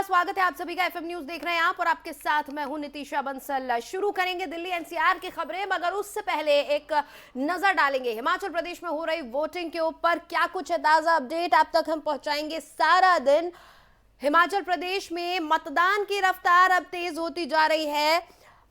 स्वागत है आप सभी का। एफएम न्यूज देख रहे हैं आप और आपके साथ मैं हूं नितिशा बंसल। शुरू करेंगे दिल्ली एनसीआर की खबरें, मगर उससे पहले एक नजर डालेंगे हिमाचल प्रदेश में हो रही वोटिंग के ऊपर। क्या कुछ है ताजा अपडेट, आप तक हम पहुंचाएंगे सारा दिन। हिमाचल प्रदेश में मतदान की रफ्तार अब तेज होती जा रही है।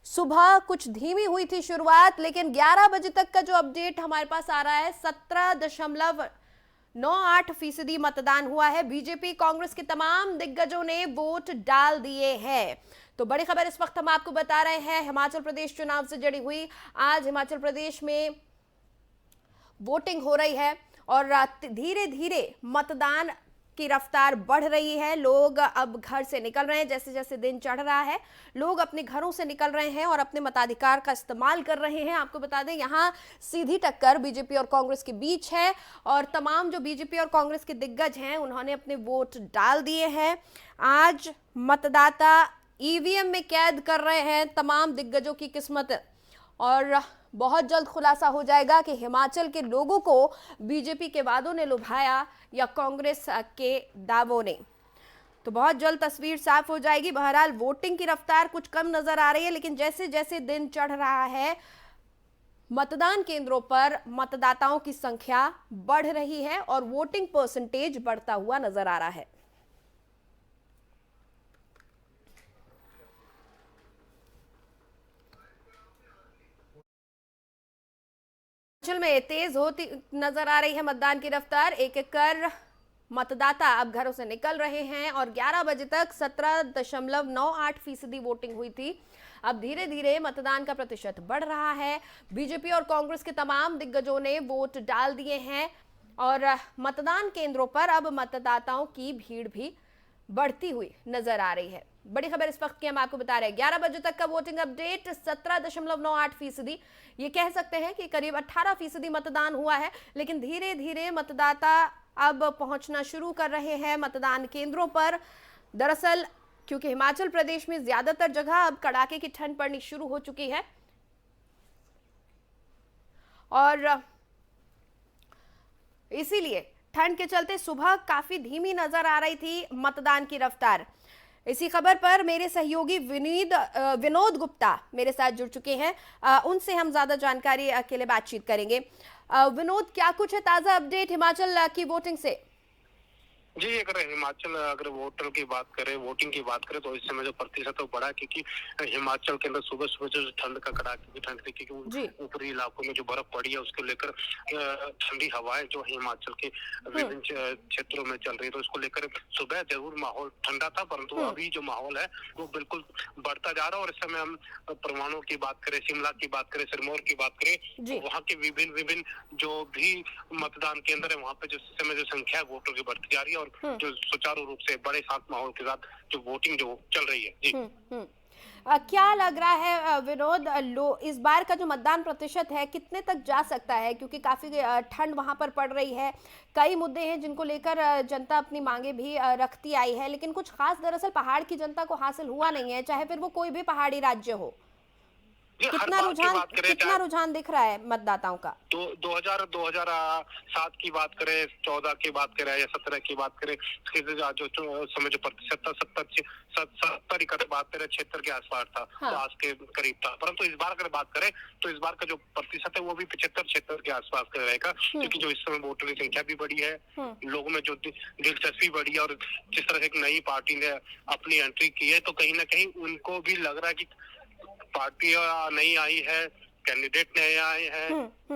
सुबह कुछ धीमी हुई थी शुरुआत, लेकिन 11 बजे तक का जो अपडेट हमारे पास आ रहा है 17.98% मतदान हुआ है। बीजेपी कांग्रेस के तमाम दिग्गजों ने वोट डाल दिए हैं। तो बड़ी खबर इस वक्त हम आपको बता रहे हैं हिमाचल प्रदेश चुनाव से जुड़ी हुई। आज हिमाचल प्रदेश में वोटिंग हो रही है और धीरे धीरे मतदान की रफ्तार बढ़ रही है। लोग अब घर से निकल रहे हैं, जैसे जैसे दिन चढ़ रहा है लोग अपने घरों से निकल रहे हैं और अपने मताधिकार का इस्तेमाल कर रहे हैं। आपको बता दें यहाँ सीधी टक्कर बीजेपी और कांग्रेस के बीच है और तमाम जो बीजेपी और कांग्रेस के दिग्गज हैं उन्होंने अपने वोट डाल दिए हैं। आज मतदाता ईवीएम में कैद कर रहे हैं तमाम दिग्गजों की किस्मत और बहुत जल्द खुलासा हो जाएगा कि हिमाचल के लोगों को बीजेपी के वादों ने लुभाया या कांग्रेस के दावों ने। तो बहुत जल्द तस्वीर साफ हो जाएगी। बहरहाल वोटिंग की रफ्तार कुछ कम नजर आ रही है, लेकिन जैसे जैसे दिन चढ़ रहा है मतदान केंद्रों पर मतदाताओं की संख्या बढ़ रही है और वोटिंग परसेंटेज बढ़ता हुआ नजर आ रहा है। में तेज होती नजर आ रही है मतदान की रफ्तार। एक एक कर मतदाता अब घरों से निकल रहे हैं और 11 बजे तक 17.98% वोटिंग हुई थी। अब धीरे धीरे मतदान का प्रतिशत बढ़ रहा है। बीजेपी और कांग्रेस के तमाम दिग्गजों ने वोट डाल दिए हैं और मतदान केंद्रों पर अब मतदाताओं की भीड़ भी बढ़ती हुई नजर आ रही है। बड़ी खबर इस वक्त की हम आपको बता रहे हैं 11 बजे तक का वोटिंग अपडेट 17.98%। ये कह सकते हैं कि करीब 18% मतदान हुआ है, लेकिन धीरे धीरे मतदाता अब पहुंचना शुरू कर रहे हैं मतदान केंद्रों पर। दरअसल क्योंकि हिमाचल प्रदेश में ज्यादातर जगह अब कड़ाके की ठंड पड़नी शुरू हो चुकी है और इसीलिए ठंड के चलते सुबह काफी धीमी नजर आ रही थी मतदान की रफ्तार। इसी खबर पर मेरे सहयोगी विनोद गुप्ता मेरे साथ जुड़ चुके हैं। उनसे हम ज्यादा जानकारी के लिए बातचीत करेंगे। विनोद, क्या कुछ है ताजा अपडेट हिमाचल की वोटिंग से? जी, अगर हिमाचल अगर वोटर की बात करें, वोटिंग की बात करें तो इस समय जो प्रतिशत है बढ़ा, क्योंकि हिमाचल के अंदर सुबह सुबह जो ठंड का कड़ाके की ठंड थी, क्योंकि ऊपरी इलाकों में जो बर्फ पड़ी है उसको लेकर ठंडी हवाएं जो हिमाचल के विभिन्न क्षेत्रों में चल रही है, तो उसको लेकर सुबह जरूर माहौल ठंडा था, परंतु अभी जो माहौल है वो बिल्कुल बढ़ता जा रहा है। और इस समय हम परवाणु की बात करें, शिमला की बात करें, सिरमौर की बात करें, तो वहाँ के विभिन्न जो भी मतदान केंद्र है वहाँ पे जो समय जो संख्या है वोटर की बढ़ती जा रही है और जो सुचारू रूप से बड़े शांत माहौल के साथ जो वोटिंग जो चल रही है। जी क्या लग रहा है विनोद, इस बार का जो मतदान प्रतिशत है कितने तक जा सकता है? क्योंकि काफी ठंड वहां पर पड़ रही है, कई मुद्दे हैं जिनको लेकर जनता अपनी मांगे भी रखती आई है, लेकिन कुछ खास दरअसल पहाड़ की जनता को हासिल हुआ नहीं है, चाहे फिर वो कोई भी पहाड़ी राज्य हो। कितना रुझान दिख रहा है मतदाताओं का? तो 2007 की बात करें, 14 की बात करें या 17 की बात करें, जो समय जो प्रतिशत था 70-71 के आसपास था। हाँ। तो आज के करीब था, परंतु इस बार अगर बात करें तो इस बार का जो प्रतिशत है वो भी 75-76 के आसपास का रहेगा, क्योंकि जो इस समय वोटर की संख्या भी बढ़ी है, लोगों में जो दिलचस्पी बढ़ी है और जिस तरह से एक नई पार्टी ने अपनी एंट्री की है, तो कहीं ना कहीं उनको भी लग रहा है कि पार्टी नई आई है, कैंडिडेट नए आए हैं,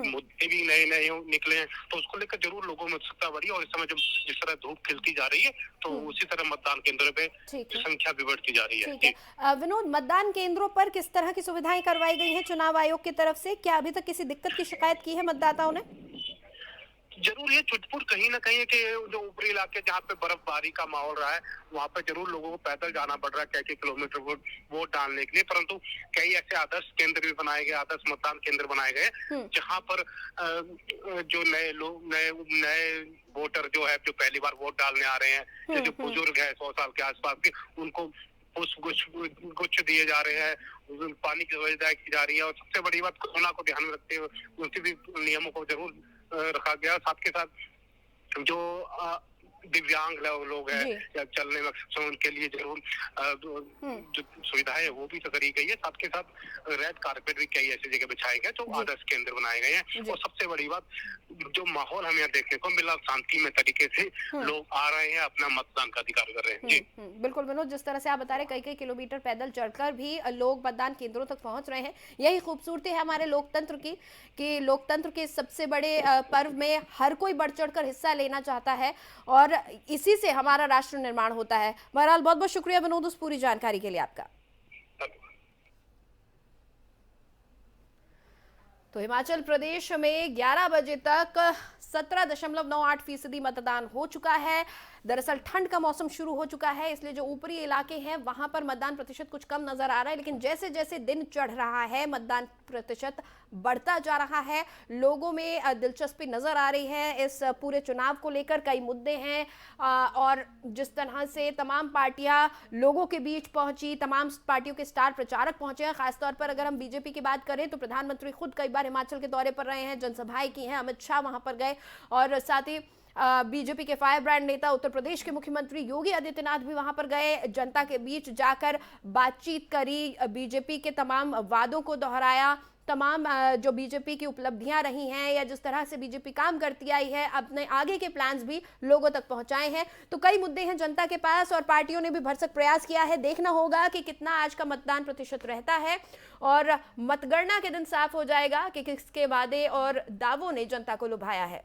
मुद्दे भी नए नए निकले हैं, तो उसको लेकर जरूर लोगों में उत्सुकता बढ़ी। और इस समय जब जिस तरह धूप खिलती जा रही है तो उसी तरह मतदान केंद्रों पे संख्या भी बढ़ती जा रही है। ठीक है विनोद, मतदान केंद्रों पर किस तरह की सुविधाएं करवाई गई हैं चुनाव आयोग की तरफ से? क्या अभी तक किसी दिक्कत की शिकायत की है मतदाताओं ने? जरूर ये छुटपुट कहीं ना कहीं कि जो ऊपरी इलाके जहाँ पे बर्फबारी का माहौल रहा है वहाँ पे जरूर लोगों को पैदल जाना पड़ रहा है कई किलोमीटर वोट डालने के लिए, परंतु कई ऐसे आदर्श केंद्र भी बनाए गए, आदर्श मतदान केंद्र बनाए गए जहाँ पर जो नए लोग नए वोटर जो है जो पहली बार वोट डालने आ रहे हैं, जो बुजुर्ग है 100 साल के आसपास के, उनको गुच्छ दिए जा रहे हैं, पानी की सुविधा की जा रही है और सबसे बड़ी बात कोरोना को ध्यान में रखते हुए उनके भी नियमों को जरूर रखा गया। साथ के साथ जो दिव्यांग लोग हैं या चलने में सक्षम, उनके लिए जरूर जो सुविधाएं वो भी तो करी गई है। साथ के साथ रेड कारपेट भी कई ऐसी जगह बिछाए गए जो आदर्श केंद्र बनाए गए हैं। और सबसे बड़ी बात, जो माहौल हमें देखने को मिला, शांति में तरीके से लोग आ रहे हैं, अपना मतदान का अधिकार कर रहे हैं। जी बिल्कुल विनोद, जिस तरह से आप बता रहे कई किलोमीटर पैदल चलकर भी लोग मतदान केंद्रों तक पहुंच रहे हैं। यही खूबसूरती है हमारे लोकतंत्र की कि लोकतंत्र के सबसे बड़े पर्व में हर कोई बढ़ चढ़कर हिस्सा लेना चाहता है और इसी से हमारा राष्ट्र निर्माण होता है। बहरहाल बहुत बहुत शुक्रिया विनोद उस पूरी जानकारी के लिए आपका। तो हिमाचल प्रदेश में 11 बजे तक 17.98% मतदान हो चुका है। दरअसल ठंड का मौसम शुरू हो चुका है, इसलिए जो ऊपरी इलाके हैं वहां पर मतदान प्रतिशत कुछ कम नजर आ रहा है, लेकिन जैसे जैसे दिन चढ़ रहा है मतदान प्रतिशत बढ़ता जा रहा है। लोगों में दिलचस्पी नजर आ रही है इस पूरे चुनाव को लेकर। कई मुद्दे हैं और जिस तरह से तमाम पार्टियां लोगों के बीच पहुंची, तमाम पार्टियों के स्टार प्रचारक पहुंचे हैं। खासतौर पर अगर हम बीजेपी की बात करें तो प्रधानमंत्री खुद कई बार हिमाचल के दौरे पर रहे हैं, जनसभाएं की हैं, अमित शाह वहां पर गए और साथ ही बीजेपी के फायर ब्रांड नेता उत्तर प्रदेश के मुख्यमंत्री योगी आदित्यनाथ भी वहां पर गए, जनता के बीच जाकर बातचीत करी, बीजेपी के तमाम वादों को दोहराया, तमाम जो बीजेपी की उपलब्धियां रही हैं या जिस तरह से बीजेपी काम करती आई है, अपने आगे के प्लान्स भी लोगों तक पहुंचाए हैं। तो कई मुद्दे हैं जनता के पास और पार्टियों ने भी भरसक प्रयास किया है। देखना होगा कि कितना आज का मतदान प्रतिशत रहता है और मतगणना के दिन साफ हो जाएगा कि किसके वादे और दावों ने जनता को लुभाया है।